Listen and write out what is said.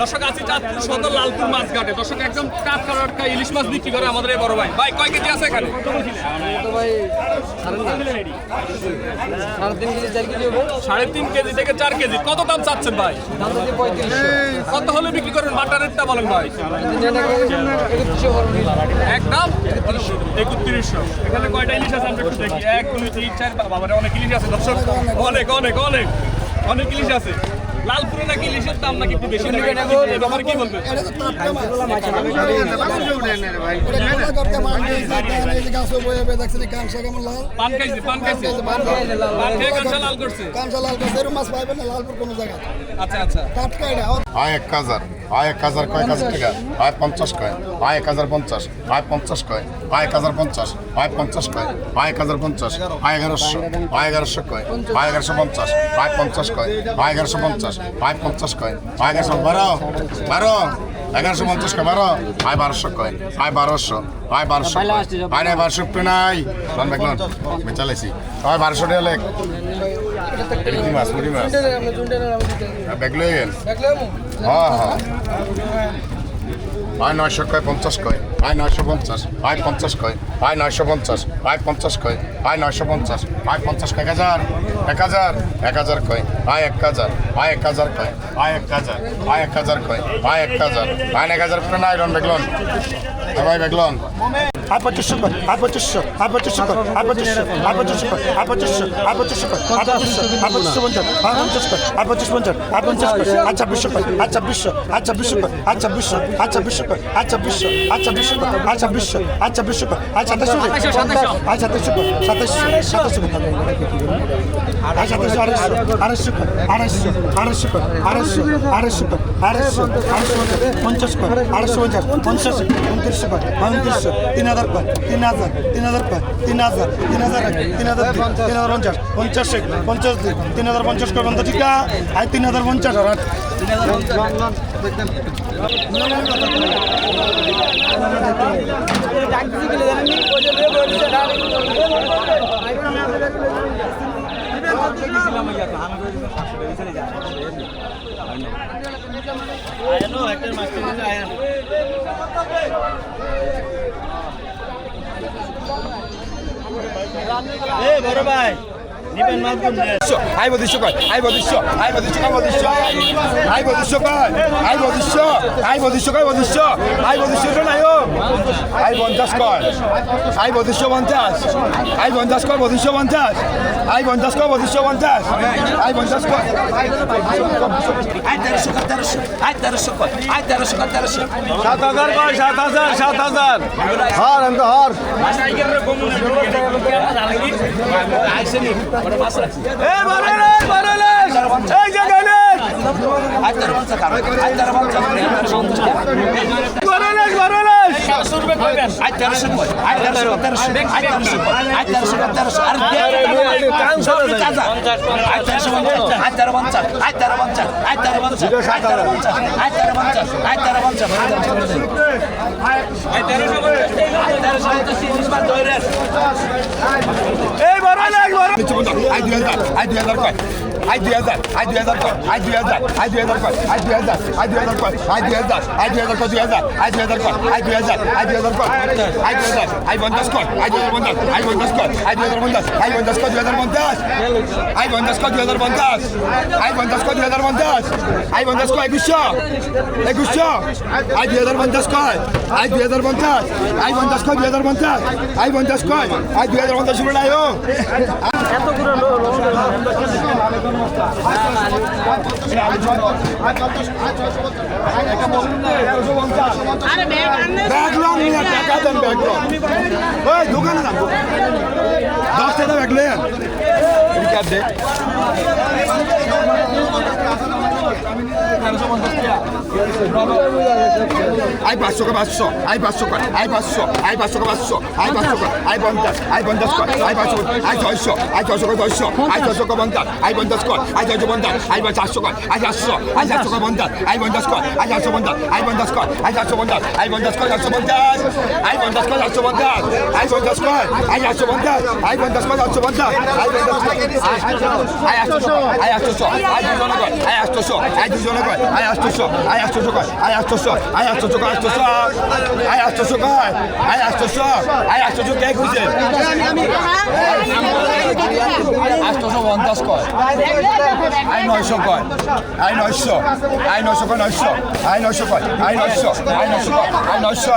দর্শক আছি চাঁদপুর সদর লালপুর মাছ ঘাটে। দর্শক একদম টাটকা ইলিশ মাছ বিক্রি করে আমাদের এই বড় ভাই। ভাই কয় কেজি আছে এখানে? তো ভাই 3.5 কেজি 4 কেজি হবে। 3.5 কেজি থেকে 4 কেজি। কত দাম চাচ্ছেন ভাই? দাম হচ্ছে 3500। কত হলে বিক্রি করেন? বাটার রেটটা বলেন ভাই। 3100 হবে। একদম 3100। এখানে কয়টা ইলিশ আছে আমরা একটু দেখি। 1 2 3 4 বাবারে অনেক ইলিশ আছে দর্শক। অনেক ইলিশ আছে। লালপুরে নাকি ইলিশের দাম নাকি একটু বেশি নাকি এই ব্যাপারে কি বলবেন? পান খাইছে কাঁচা লাল করছে। আচ্ছা আয় 1000 কয় কাজ টাকা আয় 50 কয় আয় 1050 আয় 50 কয় আয় 1050 আয় 50 কয় আয় 1050 আয় 1100 আয় 1100 কয় আয় 1150 আয় 50 কয় আয় 1150 আয় 50 কয় আয় 1112 1150 কয় 12 আয় 1200 কয় আয় 1200 আয় 1200 আয় 1200 পেনাই কোন দেখলেন আমি চালাইছি আয় 1200 টাকা লেখ মুড়ি মাছ ব্যাগ লয়ে গেল হ্যাঁ আয় 900 কয় 50 কয় আয় 950 আয় 50 কয় আয় 950 আয় 50 কয় আয় 950 আয় 50 কয় 1000 কয় আয় 1000 আয় 1000 কয় আয় 1000 আয় 1000 কয় আয় 1000 আয় 1000 করে নাই রন বেগলন ভাই বেগলন আয় 2500 কয় আয় 2500 আয় 2500 কয় আয় 2500 আয় 2500 কয় আয় 2500 আয় 2500 কয় আয় 2500 আয় 2550 আয় 50 কয় আয় 50 আয় 50 কয় আয় 2600 কয় আয় 2600 আয় 2600 কয় আয় 2600 আয় 2600 কয় আয় 2600 আয় 2600 কয় আয় 2600 আয় 2700 কয় আয় 2700 আয় 2700 কয় 2700 কয় আয় 2700 আড়াইশো কয় আড়াইশো কয় আড়াইশো কয় 50 কয় 250 কয় 2900 কয় 2900 3000 কয় 3000 কয় 3000 50 3050 কয় বন্ধ ঠিক আয় 3050 আর বড় ভাই নিবেন মাল কোন আই 2200 কয় আই 2200 আই 2200 কয় 2200 আই 2200 কয় আই 2200 আই 2200 কয় 2200 আই 2200 নাই ও আই 50 কয় আই 2250 আই 50 কয় 2250 আই 50 কয় 2250 আই 50 কয় আই 1300 আই 1300 কয় আই 1300 কয় 1300 7000 কয় 7000 হার এন্ড হার এ বারেলে এই জায়গায় আই 1350 কার আই 1350 বারেলে আই 1300 কয় আই 1300 আই 1300 আই 1300 আর কাম সব কাজা I 1350 I 1350 I 1350 I 1350 I 1350 I 1350 এই বারেলে আই 2000 আই 2000 কয় আই 2000 আই 2000 কয় আই 2000 আই 2000 কয় আই 2000 আই 2000 কয় আই 2000 আই 2000 কয় 2000 আই 2000 কয় আই 2000 আই 2000 কয় আই 2000 আই 50 কয় আই 2050 আই 50 কয় আই 2050 আই 50 কয় 2050 আই 50 কয় 2050 আই 50 কয় 2050 আই 50 কয় 2100 আই 2050 কয় আই 2050 আই 50 কয় 2050 আই 50 কয় আই 2050 শুরু নাই ও এত পুরো ব্যাগ লং নিয়ে টাকা দেন ব্যাগ লং ওই দোকানে না 10 টাকা ব্যাগ লেন রিকার্ড দে আই 500 500 আই 500 আই 500 আই 500 500 আই 500 আই 50 আই 50 আই 500 আই 600 আই 600 600 আই 600 50 আই 50 আই 650 আই 400 আই 400 আই 400 50 আই 50 আই 400 50 আই 50 আই 400 50 আই 50 450 আই 50 450 আই 50 আই 450 আই 50 450 আই 50 I 800 I 800 I 200 I 800 I 200 কয় আই 800 আই 800 কয় আই 800 আই 800 কয় 800 আই 800 কয় আই 800 আই 800 কে কইছে 850 কয় আই 900 কয় আই 900 আই 900 কয় 900 আই 900 কয় আই 900 আই 900 কয় আই 900